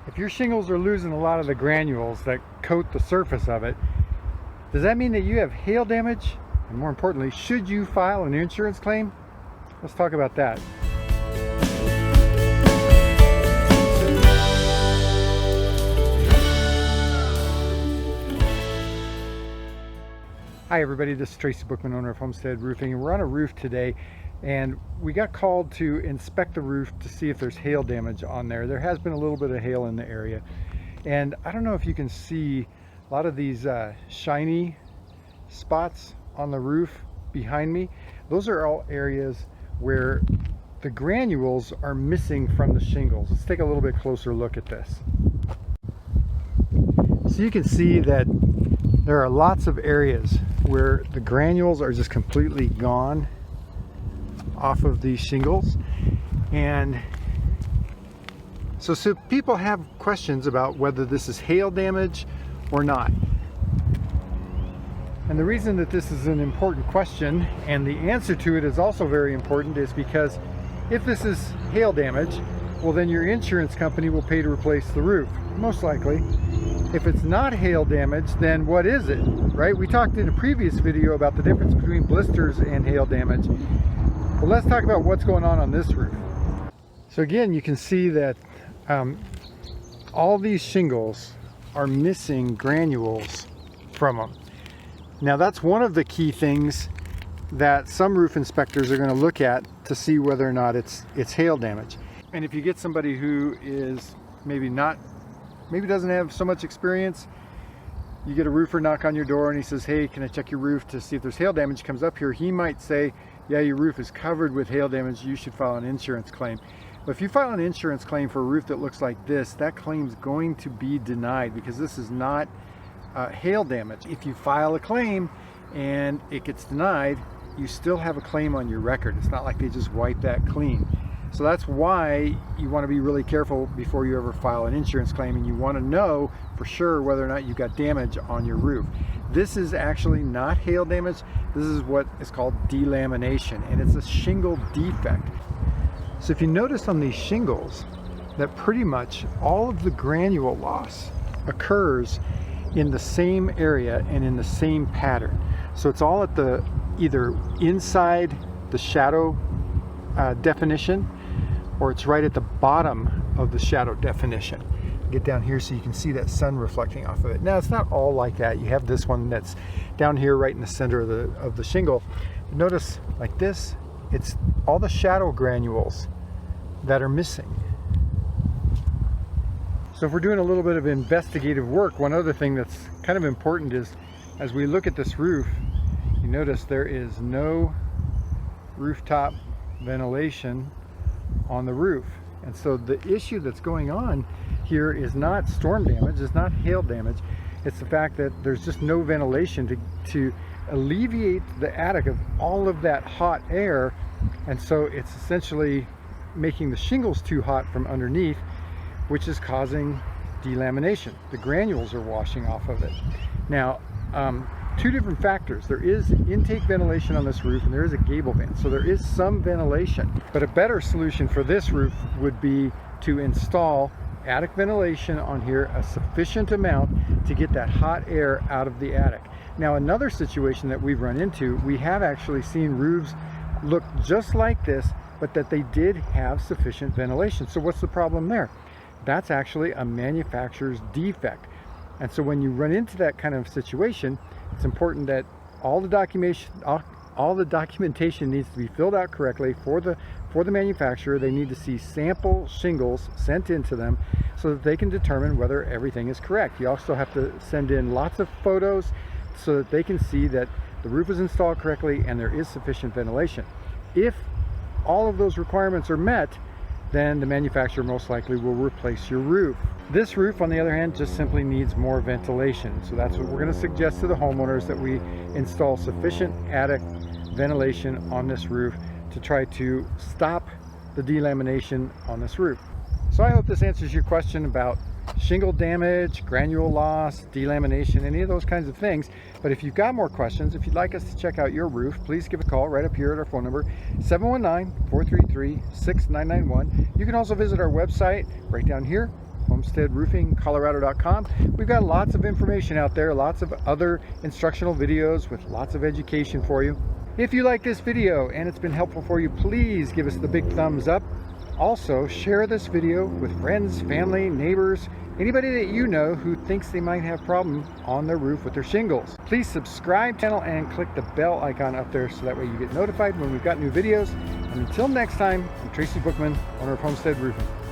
If your shingles are losing a lot of the granules that coat the surface of it, does that mean that you have hail damage? And more importantly, should you file an insurance claim? Let's talk about that. Hi everybody, this is Tracy Bookman, owner of Homestead Roofing, and we're on a roof today, and we got called to inspect the roof to see if there's hail damage on there. There has been a little bit of hail in the area, and I don't know if you can see a lot of these shiny spots on the roof behind me. Those are all areas where the granules are missing from the shingles. Let's take a little bit closer look at this. So you can see that there are lots of areas where the granules are just completely gone off of these shingles. And so people have questions about whether this is hail damage or not. And the reason that this is an important question, and the answer to it is also very important, is because if this is hail damage, well then your insurance company will pay to replace the roof, most likely. If it's not hail damage, then what is it, right? We talked in a previous video about the difference between blisters and hail damage. Well, let's talk about what's going on this roof. So again, you can see that all these shingles are missing granules from them. Now that's one of the key things that some roof inspectors are going to look at to see whether or not it's hail damage. And if you get somebody who is maybe doesn't have so much experience, you get a roofer knock on your door and he says, hey, can I check your roof to see if there's hail damage? Comes up here, he might say, yeah, your roof is covered with hail damage, you should file an insurance claim. But if you file an insurance claim for a roof that looks like this, that claim's going to be denied because this is not hail damage. If you file a claim and it gets denied, you still have a claim on your record. It's not like they just wipe that clean. So that's why you want to be really careful before you ever file an insurance claim, and you want to know for sure whether or not you got damage on your roof. This is actually not hail damage. This is what is called delamination, and it's a shingle defect. So if you notice on these shingles that pretty much all of the granule loss occurs in the same area and in the same pattern. So it's all at the either inside the shadow definition, or it's right at the bottom of the shadow definition. Get down here so you can see that sun reflecting off of it. Now it's not all like that. You have this one that's down here right in the center of the shingle. Notice like this, it's all the shadow granules that are missing. So if we're doing a little bit of investigative work, one other thing that's kind of important is, as we look at this roof, you notice there is no rooftop ventilation on the roof. And so the issue that's going on here is not storm damage, it's not hail damage, it's the fact that there's just no ventilation to alleviate the attic of all of that hot air, and so it's essentially making the shingles too hot from underneath, which is causing delamination. The granules are washing off of it. Now, two different factors. There is intake ventilation on this roof and there is a gable vent, so there is some ventilation. But a better solution for this roof would be to install attic ventilation on here, a sufficient amount to get that hot air out of the attic. Now another situation that we've run into, we have actually seen roofs look just like this, but that they did have sufficient ventilation. So what's the problem there? That's actually a manufacturer's defect. And so when you run into that kind of situation, it's important that all the documentation needs to be filled out correctly for the manufacturer. They need to see sample shingles sent into them so that they can determine whether everything is correct. You also have to send in lots of photos so that they can see that the roof is installed correctly and there is sufficient ventilation. If all of those requirements are met, then the manufacturer most likely will replace your roof. This roof, on the other hand, just simply needs more ventilation. So that's what we're going to suggest to the homeowners, that we install sufficient attic ventilation on this roof to try to stop the delamination on this roof. So I hope this answers your question about shingle damage, granule loss, delamination, any of those kinds of things. But if you've got more questions, if you'd like us to check out your roof, please give a call right up here at our phone number, 719-433-6991. You can also visit our website right down here, homesteadroofingcolorado.com. We've got lots of information out there, lots of other instructional videos with lots of education for you. If you like this video and it's been helpful for you, please give us the big thumbs up. Also, share this video with friends, family, neighbors, anybody that you know who thinks they might have problems on their roof with their shingles. Please subscribe to the channel and click the bell icon up there so that way you get notified when we've got new videos. And until next time, I'm Tracy Bookman, owner of Homestead Roofing.